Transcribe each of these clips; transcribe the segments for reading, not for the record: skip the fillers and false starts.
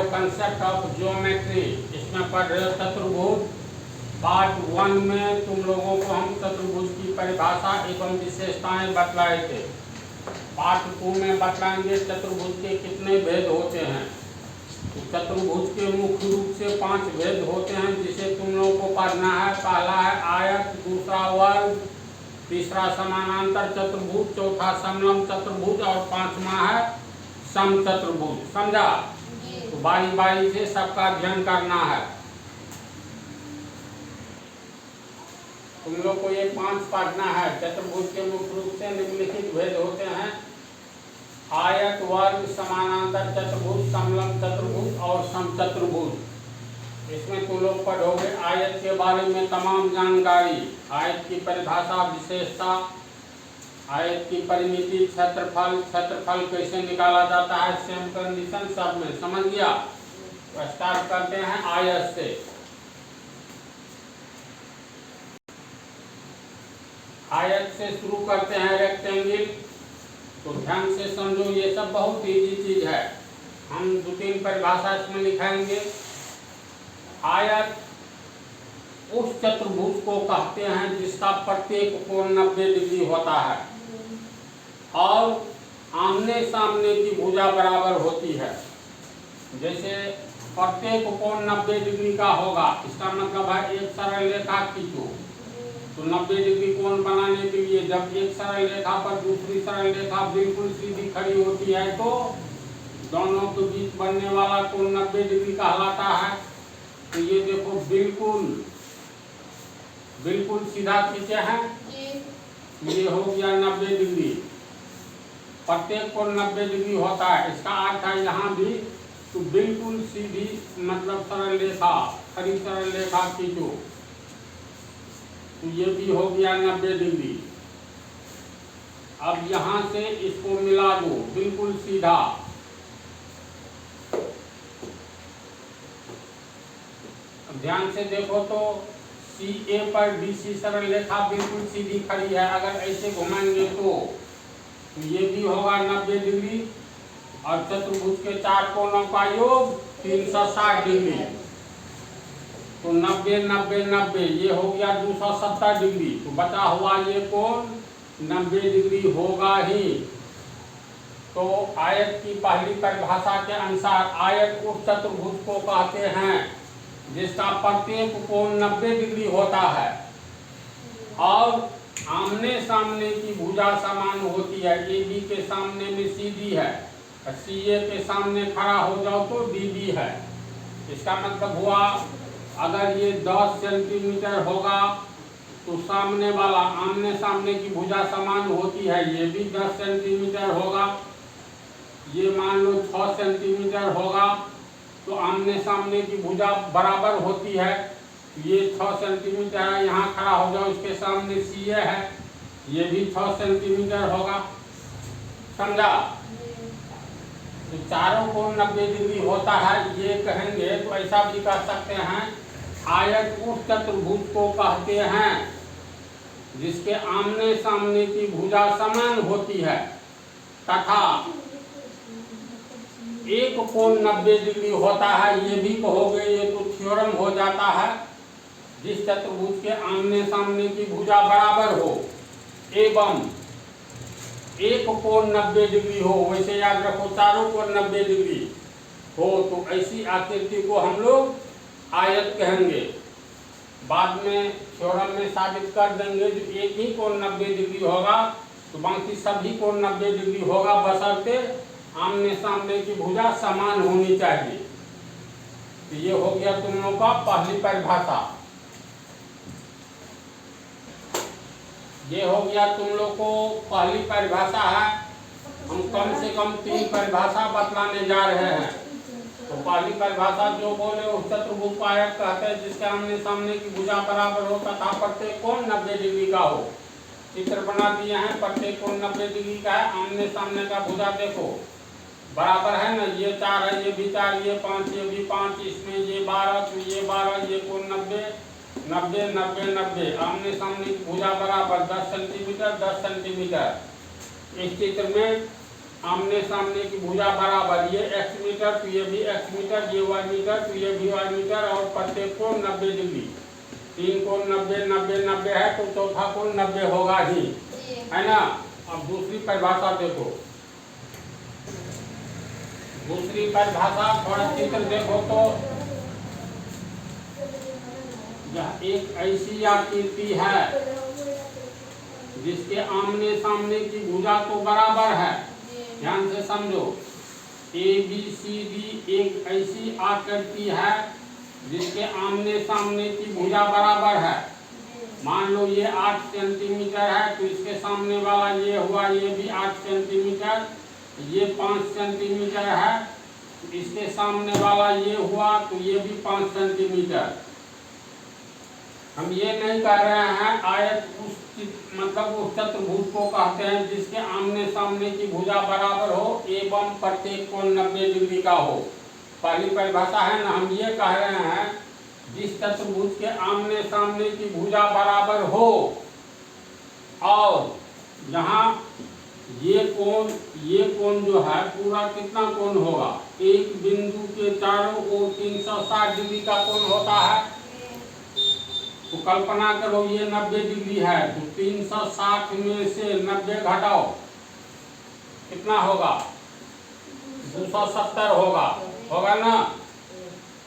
हो concept of geometry, इसमें पढ़ रहे हो चतुर्भुज। पार्ट 1 में तुम लोगों को हम चतुर्भुज की परिभाषा एवं विशेषताएं बतलाए थे। पार्ट 2 में बतलाएंगे चतुर्भुज के कितने भेद होते हैं। तो चतुर्भुज के मुख्य रूप से 5 भेद होते हैं जिसे तुम लोगों को पढ़ना है। पहला है आयत, दूसरा वर्ग, तीसरा समानांतर चतुर्भुज, चौथा समलंब चतुर्भुज और पांचवा है समचतुर्भुज। समझा? तो बारी बारी से सबका अध्ययन करना है। तुम लोग को ये 5 पढ़ना है। चतुर्भुज के मुख्य रूप से निम्नलिखित भेद होते हैं: आयत, वर्ग, समानांतर चतुर्भुज, समलंब चतुर्भुज और समचतुर्भुज। इसमें तुम लोग पढ़ोगे आयत के बारे में तमाम जानकारी, आयत की परिभाषा, विशेषता, आयत की परिमिति, क्षेत्रफल, क्षेत्रफल कैसे निकाला जाता है, सेम कंडीशन सब में समझ गया। तो स्टार्ट करते हैं आयत से। आयत से शुरू करते हैं रेक्टेंगल। तो ध्यान से समझो, ये सब बहुत इजी चीज है। हम 2-3 परिभाषा इसमें लिखेंगे। आयत उस चतुर्भुज को कहते हैं जिसका प्रत्येक कोण 90 डिग्री होता है और आमने सामने की भुजा बराबर होती है। जैसे प्रत्येक कोण 90 डिग्री का होगा, इसका मतलब है एक सरल रेखा खींचो। तो 90 डिग्री कोण बनाने के लिए जब एक सरल रेखा पर दूसरी सरल रेखा बिल्कुल सीधी खड़ी होती है तो दोनों के बीच बनने वाला कोण 90 डिग्री कहलाता है। तो ये देखो बिल्कुल सीधा खींचे हैं, ये हो गया 90 डिग्री। प्रत्येक कोण 90 डिग्री होता है। इसका अर्थ है यहाँ भी तो बिल्कुल सीधी मतलब सरल रेखा, खड़ी सरल रेखा खींचो, तो ये भी हो गया 90 डिग्री। अब यहाँ से इसको मिला दो बिल्कुल सीधा। अब ध्यान से देखो तो CA पर BC सरल रेखा बिल्कुल सीधी खड़ी है। अगर ऐसे घुमाएंगे तो ये भी होगा 90 डिग्री और चतुर्भुज के 4 कोणों का योग 360 डिग्री। तो 90 90 90 ये हो गया 270 डिग्री। तो बचा हुआ ये कोण 90 डिग्री होगा ही। तो आयत की पहली परिभाषा के अनुसार आयत उस चतुर्भुज को कहते हैं जिसका प्रत्येक कोण 90 डिग्री होता है और आमने सामने की भुजा समान होती है। AB के सामने में CD है, CA के सामने खड़ा हो जाओ तो DB है। इसका मतलब हुआ अगर ये 10 सेंटीमीटर होगा तो सामने वाला आमने सामने की भुजा समान होती है, ये भी 10 सेंटीमीटर होगा। ये मान लो 6 सेंटीमीटर होगा तो आमने सामने की भुजा बराबर होती है। ये 6 सेंटीमीटर है, यहाँ खड़ा हो जाओ, इसके सामने CA है, ये भी 6 सेंटीमीटर होगा। समझा? तो चारों कोण 90 डिग्री होता है ये कहेंगे तो ऐसा भी कह सकते हैं आयत उस चतुर्भुज को कहते हैं जिसके आमने सामने की भुजा समान होती है तथा एक कोण 90 डिग्री होता है। ये भी कहोगे, ये तो थ्योरम हो जाता है। जिस चतुर्भुज के आमने सामने की भुजा बराबर हो एवं एक कोण 90 डिग्री हो, वैसे याद रखो चारों कोण 90 डिग्री हो तो ऐसी आकृति को हम लोग आयत कहेंगे। बाद में थ्योरम में साबित कर देंगे जो एक ही कोण 90 डिग्री होगा तो बाकी सभी कोण 90 डिग्री होगा, बशर्ते आमने सामने की भुजा समान होनी चाहिए। तो ये हो गया तुम लोगों का पहली परिभाषा। ये हो गया तुम लोग को पहली परिभाषा है। हम कम से कम 3 परिभाषा बतलाने जा रहे हैं। तो पहली परिभाषा जो बोले उस चतुर्भुज को आयत कहते हैं जिसके आमने सामने की भुजा बराबर हो तथा प्रत्येक कोण 90 डिग्री का हो। चित्र बना दिए हैं, प्रत्येक कोण 90 डिग्री का है। आमने सामने का भुजा देखो बराबर है ना, ये 4 है, ये भी 4, ये 5, ये भी 5, इसमें ये 12, तो ये 12, ये कोण 90 90 90 90। आमने सामने की भुजा बराबर 10 सेंटीमीटर 10 सेंटीमीटर। इस चित्र में आमने सामने की भुजा बराबर, ये x मीटर तो ये भी x मीटर, ये y मीटर तो ये भी y मीटर, और प्रत्येक कोण 90 डिग्री। 3 कोण 90 90 90 है तो चौथा कोण 90 होगा ही, है ना। अब दूसरी परिभाषा देखो, दूसरी परिभाषा थोड़ा चित्र देखो तो यह एक ऐसी आकृति है जिसके आमने सामने की भुजा तो बराबर है, ध्यान से समझो। ABCD एक ऐसी आकृति है जिसके आमने सामने की भुजा बराबर है। मान लो ये 8 सेंटीमीटर है तो इसके सामने वाला ये हुआ, ये भी 8 सेंटीमीटर, ये 5 सेंटीमीटर है, इसके सामने वाला ये हुआ तो ये भी 5 सेंटीमीटर। हम ये नहीं कह रहे हैं आयत उस मतलब उस चतुर्भुज को कहते हैं जिसके आमने सामने की भुजा बराबर हो एवं प्रत्येक कोण 90 डिग्री का हो। पहली परिभाषा है ना, हम ये कह रहे हैं जिस चतुर्भुज के आमने सामने की भुजा बराबर हो और यहाँ ये कोण जो है पूरा कितना कोण होगा, एक बिंदु के चारों ओर 360 डिग्री का कोण होता है। तो कल्पना करो ये 90 डिग्री है तो 360 में से 90 घटाओ, कितना होगा, 270 होगा ना।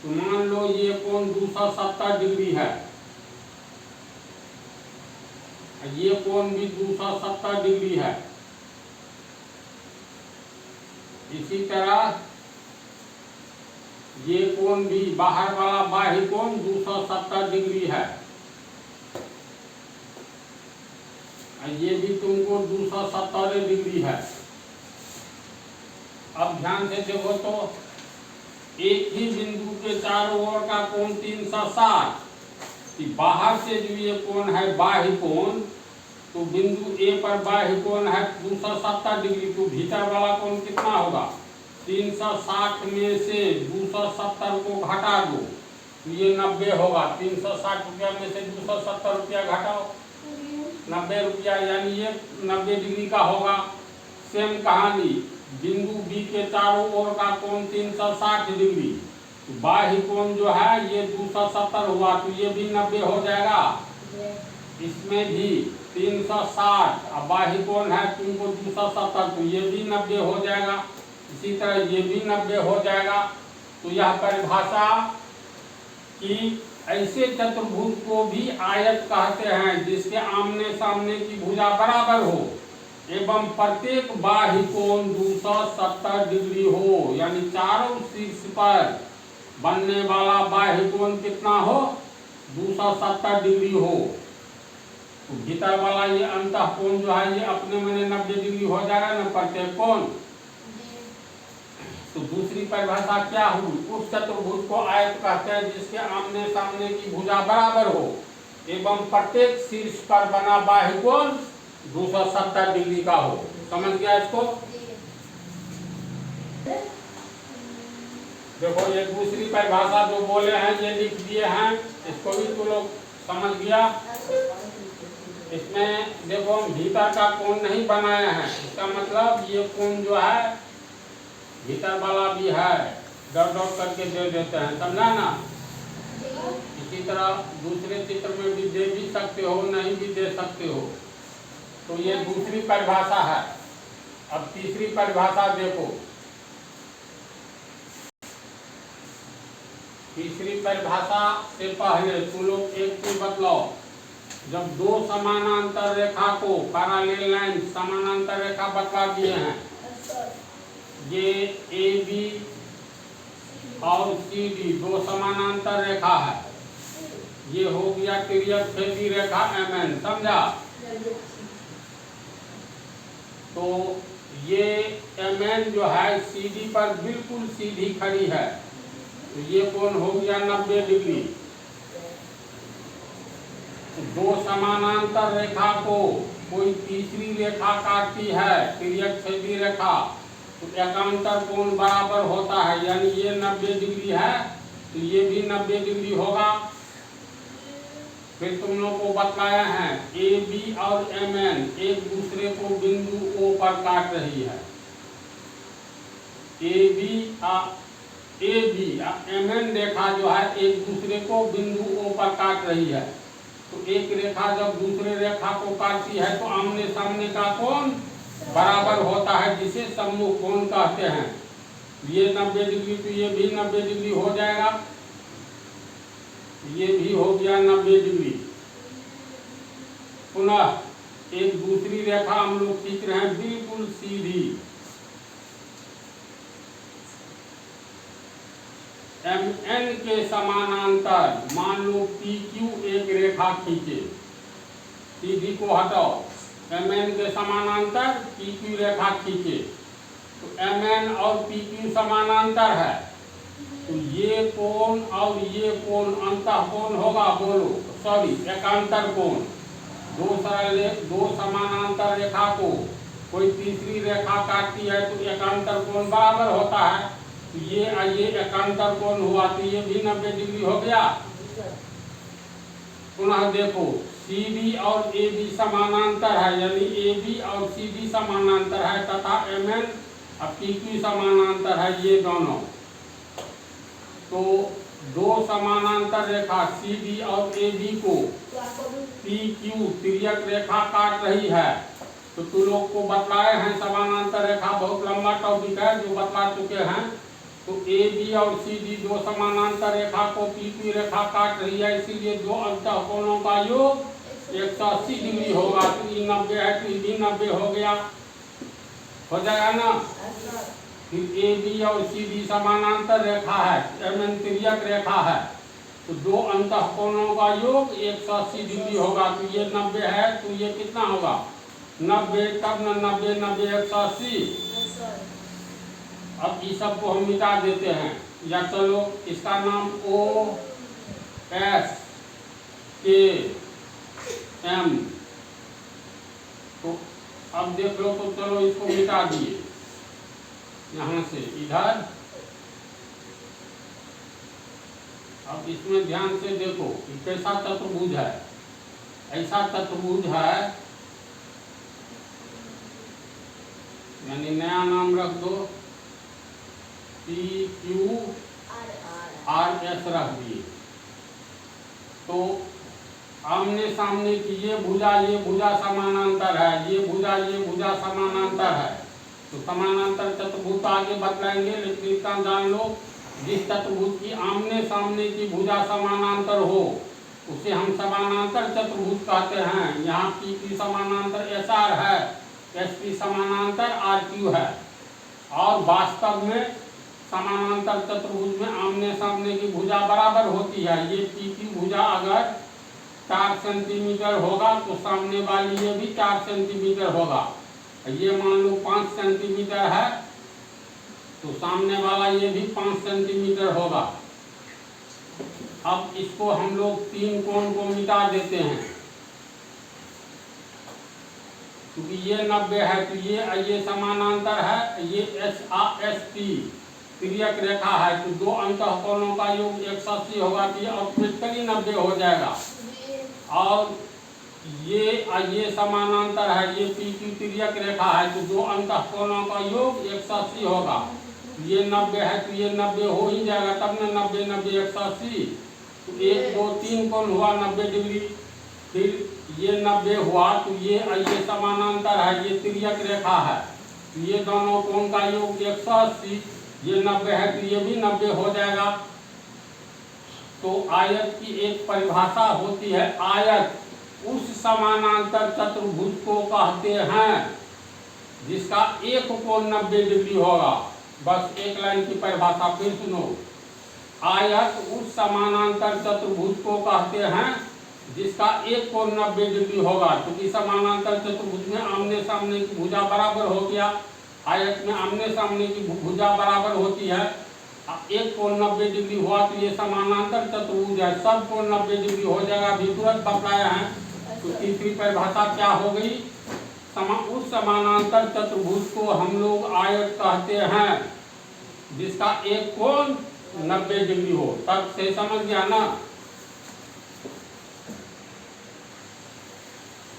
तो मान लो ये कोण 270 डिग्री है, ये कोण भी 270 डिग्री है। इसी तरह ये कोण भी बाहर वाला बाह्य कोण 270 डिग्री है, ये भी तुमको 270 डिग्री है। अब ध्यान से देखो तो एक ही बिंदु के चारों ओर का कोण 360, बाहर से जो ये कोण है बाह्य कोण, तो बिंदु ए पर बाह्य कोण है 270 डिग्री, तो भीतर वाला कोण कितना होगा, 360 में से 270 को घटा दो तो ये 90 होगा। 360 रुपया में से 270 रुपया घटाओ, 90 रुपया, यानी ये 90 डिग्री का होगा। सेम कहानी, बिंदु बी के चारों ओर का कोण 360 डिग्री, तो बाह्य कोण जो है ये 270 हुआ तो ये भी 90 हो जाएगा। इसमें भी 360 अब बाह्य कोण है तुमको 270 तो ये भी 90 हो जाएगा। इसी तरह ये भी 90 हो जाएगा। तो यह परिभाषा कि ऐसे चतुर्भुज को भी आयत कहते हैं जिसके आमने सामने की भुजा बराबर हो एवं प्रत्येक बाह्य कोण 270 डिग्री हो, यानी चारों शीर्ष पर बनने वाला बाह्य कोण कितना हो, 270 डिग्री हो। तो भीतर वाला ये अंतः कोण जो है ये अपने में 90 डिग्री हो जाएगा ना प्रत्येक कोण। तो दूसरी परिभाषा क्या हुई, उस चतुर्भुज को आयत कहते हैं जिसके आमने सामने की भुजा बराबर हो एवं प्रत्येक शीर्ष पर बना बाह्य कोण 270 डिग्री का हो। समझ गया इसको? देखो ये दूसरी परिभाषा जो बोले हैं ये लिख दिए हैं, इसको भी तो लोग समझ गया। इसमें देखो हम भीतर का कोण नहीं बनाए हैं, इसका मतलब ये कोण जो है भीतर वाला भी है, डॉट डॉट करके दे देते हैं, समझा ना। इसी तरह दूसरे चित्र में भी दे भी सकते हो, नहीं भी दे सकते हो। तो ये दूसरी परिभाषा है। अब तीसरी परिभाषा देखो, तीसरी परिभाषा से पहले तुम लोग एक चीज बतलाओ, जब दो समानांतर रेखा को पैरेलल लाइन समानांतर रेखा बता दिए हैं, ये AB और CD दो समानांतर रेखा है, ये हो गया तिर्यक छेदी रेखा MN, समझा। तो ये MN जो है CD पर बिल्कुल सीधी खड़ी है, तो ये कोण हो गया 90 डिग्री। दो समानांतर रेखा को कोई तीसरी रेखा काटती है तिर्यक छेदी रेखा, तो एकांतर कोण बराबर होता है, यानी ये 90 डिग्री है तो ये भी 90 डिग्री होगा। फिर तुम लोग को बताया है AB और MN एक दूसरे को बिंदु O पर काट रही है, एम एन रेखा जो है एक दूसरे को बिंदु O पर काट रही है। तो एक रेखा जब दूसरे रेखा को काटती है तो आमने सामने का कोण बराबर होता है, जिसे सम्मुख कोण कहते हैं। ये 90 डिग्री, तो ये भी 90 डिग्री हो जाएगा, ये भी हो गया 90 डिग्री। पुनः एक दूसरी रेखा हम लोग खींच रहे हैं बिल्कुल सीधी, MN के समानांतर। मान लो PQ एक रेखा खींचे, सीधी को हटाओ, MN के समानांतर PQ रेखा खींचे, तो MN और PQ समानांतर है, तो ये कोण और ये कोण अंतः कोण होगा, बोलो सॉरी एकांतर कोण। दो समानांतर रेखा को कोई तीसरी रेखा काटती है तो एकांतर कोण बराबर होता है, तो ये एकांतर कोण हुआ, तो ये भी 90 डिग्री हो गया। पुनः देखो CD और AB समानांतर है, यानी AB और CD समानांतर है तथा MN और PQ समानांतर है, ये दोनों। तो दो समानांतर रेखा CD और AB को PQ तिर्यक रेखा काट रही है। तो तुम लोग को बतलाए हैं समानांतर रेखा बहुत लंबा टॉपिक है जो बतला चुके हैं। तो AB और CD दो समानांतर रेखा को PQ रेखा काट रही है, इसीलिए दो अंतः कोणों का योग 180 डिग्री होगा। तो ये 90 है, तो ये भी 90 हो गया, हो जाएगा ना। फिर AB और CD समानांतर रेखा है, MN तिर्यक रेखा है, तो दो अंतः कोणों का योग 180 डिग्री होगा। तो ये 90 है, तो ये कितना होगा 90, तब न 90 90 180। अब इस सब को हम मिटा देते हैं, या चलो इसका नाम OS K M। तो अब देख लो, तो चलो इसको मिटा दिए यहाँ से इधर। अब इसमें ध्यान से देखो कि कैसा चतुर्भुज है। ऐसा चतुर्भुज है, यानी नया नाम रख दो, PQRS रख दिए। तो आमने सामने की ये भुजा समानांतर है, ये भुजा समानांतर है। तो समानांतर चतुर्भुज आगे बतलाएंगे, लेकिन इतना जान लो, जिस चतुर्भुज की आमने सामने की भुजा समानांतर हो उसे हम समानांतर चतुर्भुज कहते हैं। यहाँ PQ समानांतर SR है, SP समानांतर RQ है। और वास्तव में समानांतर चतुर्भुज में आमने सामने की भुजा बराबर होती है। ये PQ भुजा अगर 4 सेंटीमीटर होगा तो सामने वाली ये भी 4 सेंटीमीटर होगा। ये मान लो 5 सेंटीमीटर है, तो सामने वाला ये भी 5 सेंटीमीटर होगा। अब इसको हम लोग तीन कोण को मिटा देते हैं, क्योंकि ये 90 है, तो ये समानांतर है, ये ST तिर्यक रेखा है, तो दो अंतः कोणों का योग 180 होगा, तो ये ऑटोमेटिकली 90 हो जाएगा। और ये समानांतर है, ये PQ तिर्यक रेखा है, तो दो अंतः कोणों का योग 180 होगा। ये 90 है, तो ये 90 हो ही जाएगा, तब न 90 90 180। तो 1 2 3 कोण हुआ 90 डिग्री। फिर ये 90 हुआ, तो ये समानांतर है, ये तिर्यक रेखा है, तो ये दोनों कोण का योग 180। ये 90 है, तो ये भी 90 हो जाएगा। तो आयत की एक परिभाषा होती है, आयत उस समानांतर चतुर्भुज को कहते हैं जिसका एक कोण 90 डिग्री होगा। बस एक लाइन की परिभाषा फिर सुनो, आयत उस समानांतर चतुर्भुज को कहते हैं जिसका एक कोण 90 डिग्री होगा। क्योंकि समानांतर चतुर्भुज में आमने सामने की भुजा बराबर हो गया, आयत में आमने सामने की भुजा बराबर होती है। एक कोण 90 डिग्री हुआ, तो ये समानांतर चतुर्भुज है, सब कोण 90 डिग्री हो जाएगा, भी तुरंत बतलाया है। तो तीसरी परिभाषा क्या हो गई, उस समानांतर चतुर्भुज को हम लोग आयत कहते हैं जिसका एक कोण 90 डिग्री हो। तब से समझ गया ना।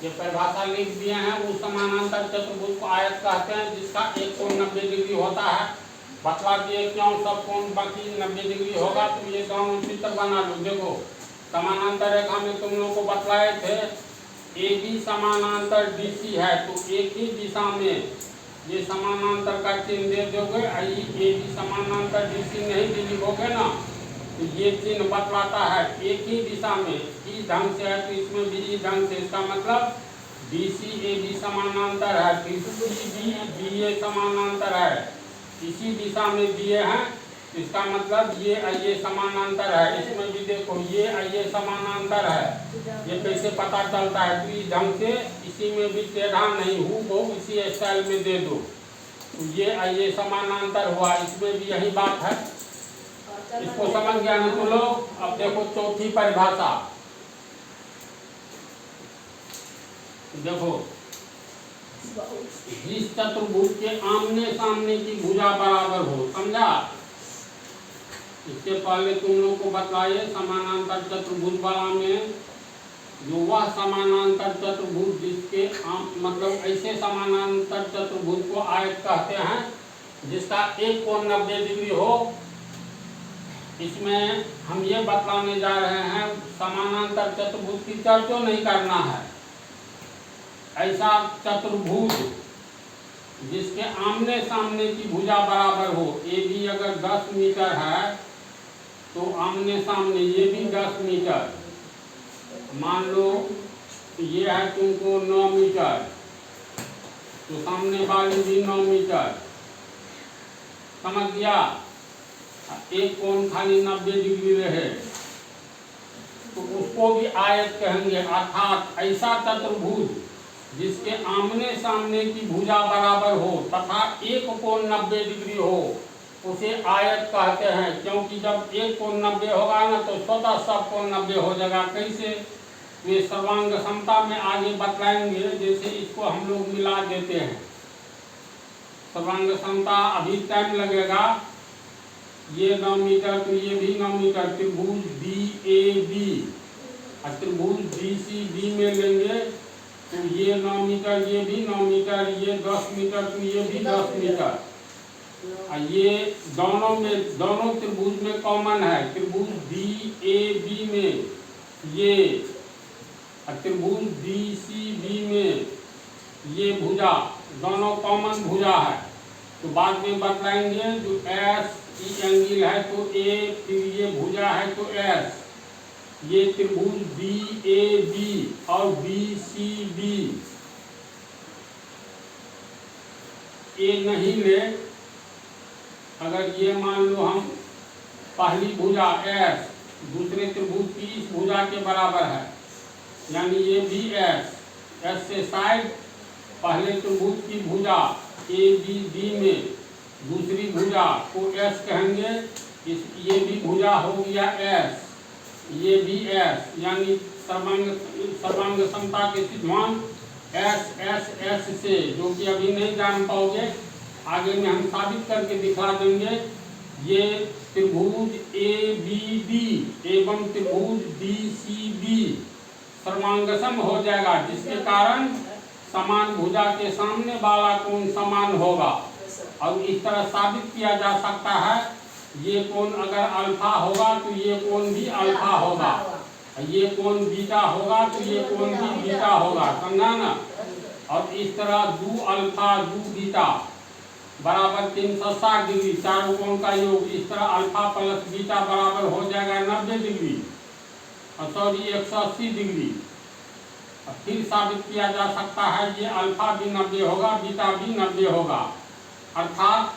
ये परिभाषा लिख दिए हैं, उस समानांतर चतुर्भुज को आयत कहते हैं जिसका एक कोण 90 डिग्री होता है। बतला दिए क्यों सब कोण बाकी 90 डिग्री होगा। तो ये दोनों चित्र बना लो। देखो समानांतर रेखा में तुम लोग को बतलाए थे AB समानांतर DC है, तो एक ही दिशा में ये समानांतर का चिन्ह दे दोगे। AB समानांतर DC नहीं लिखोगे ना, तो ये चिन्ह बतलाता है एक ही दिशा में इस ढंग से है, तो इसमें भी इस ढंग से। इसका मतलब DC AB समानांतर है, फिर CB BA समानांतर है, इसी दिशा में दिए हैं। इसका मतलब ये समानांतर है। इसमें भी देखो ये समानांतर है। ये कैसे पता चलता है? तो इस ढंग से, इसी में भी टेढ़ा नहीं, हूबहू इसी स्टाइल में दे दो, तो ये समानांतर हुआ। इसमें भी यही बात है। इसको समझ गया ना तुम लोग? अब देखो चौथी परिभाषा, देखो जिस चतुर्भुज के आमने सामने की भुजा बराबर हो, समझा? इससे पहले तुम लोग को बताइए समानांतर चतुर्भुज वाला में, जो वह समानांतर चतुर्भुज जिसके मतलब ऐसे समानांतर चतुर्भुज को आयत कहते हैं जिसका एक कोण 90 डिग्री हो। इसमें हम ये बतलाने जा रहे हैं समानांतर चतुर्भुज की चर्चा नहीं करना है। ऐसा चतुर्भुज जिसके आमने सामने की भुजा बराबर हो। AB अगर 10 मीटर है तो आमने सामने ये भी 10 मीटर, मान लो ये है तुमको 9 मीटर, तो सामने वाली भी 9 मीटर, समझ गया? एक कोण खाली 90 डिग्री रहे तो उसको भी आयत कहेंगे। अर्थात ऐसा चतुर्भुज जिसके आमने सामने की भुजा बराबर हो तथा एक कोण 90 डिग्री हो, उसे आयत कहते हैं। क्योंकि जब एक कोण 90 होगा ना तो स्वतः सब कोण 90 हो जाएगा। कैसे? वे सर्वांग समता में आगे बतलाएंगे। जैसे इसको हम लोग मिला देते हैं, सर्वांग समता अभी टाइम लगेगा। ये 9 मीटर तो ये भी 9 मीटर, त्रिभुज DAB और त्रिभुज DCB में लेंगे तो ये 9 मीटर, ये भी 9 मीटर, ये 10 मीटर तो ये भी 10 मीटर। ये दोनों में, दोनों त्रिभुज में कॉमन है। त्रिभुज DAB में ये, त्रिभुज DCB में ये भुजा, दोनों कॉमन भुजा है। तो बाद में बतलाएंगे जो SE एंगल है तो A, फिर ये भुजा है तो S। ये त्रिभुज DAB और BCB A नहीं ले, अगर ये मान लो हम पहली भुजा S दूसरे त्रिभुज की इस भुजा के बराबर है, यानी ये भी S से साइड पहले त्रिभुज की भुजा ABD में दूसरी भुजा को S कहेंगे। ये भी भुजा हो गया S, ये भी S, यानी सर्वांग समता के सिद्धांत S से, जो कि अभी नहीं जान पाओगे, आगे में हम साबित करके दिखा देंगे। ये त्रिभुज ABD एवं त्रिभुज DCB सर्वांगसम हो जाएगा, जिसके कारण समान भुजा के सामने वाला कोण समान होगा। और इस तरह साबित किया जा सकता है, ये कोण अगर अल्फा होगा तो ये कोण भी अल्फा होगा, ये कोण बीटा होगा तो ये कोण भी बीटा होगा, समझा ना? और इस तरह 2 अल्फा 2 बीटा बराबर 360 डिग्री, चारों कोण का योग। इस तरह अल्फा प्लस बीटा बराबर हो जाएगा 90 डिग्री, और सॉरी 180 डिग्री। अब फिर साबित किया जा सकता है ये अल्फा भी 90 होगा, बीटा भी 90 होगा। अर्थात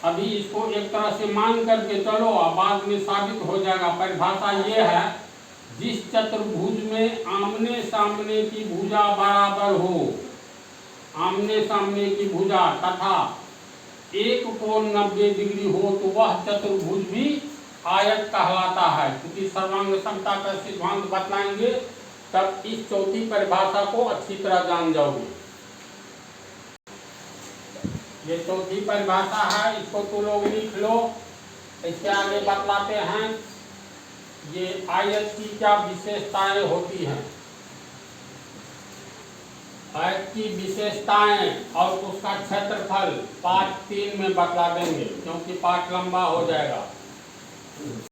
अभी इसको एक तरह से मान करके चलो, अब बाद में साबित हो जाएगा। परिभाषा ये है, जिस चतुर्भुज में आमने सामने की भुजा बराबर हो, आमने सामने की भुजा तथा एक कोण 90 डिग्री हो, तो वह चतुर्भुज भी आयत कहलाता है। क्योंकि सर्वांग समता का सिद्धांत बतलाएंगे तब इस चौथी परिभाषा को अच्छी तरह जान जाओगे। ये चौथी परिभाषा है, इसको तो लोग लिख लो। इसके आगे बतलाते हैं ये आयत की क्या विशेषताएं होती हैं। आयत की विशेषताएं और उसका क्षेत्रफल पाठ 3 में बतला देंगे, क्योंकि पाठ लंबा हो जाएगा।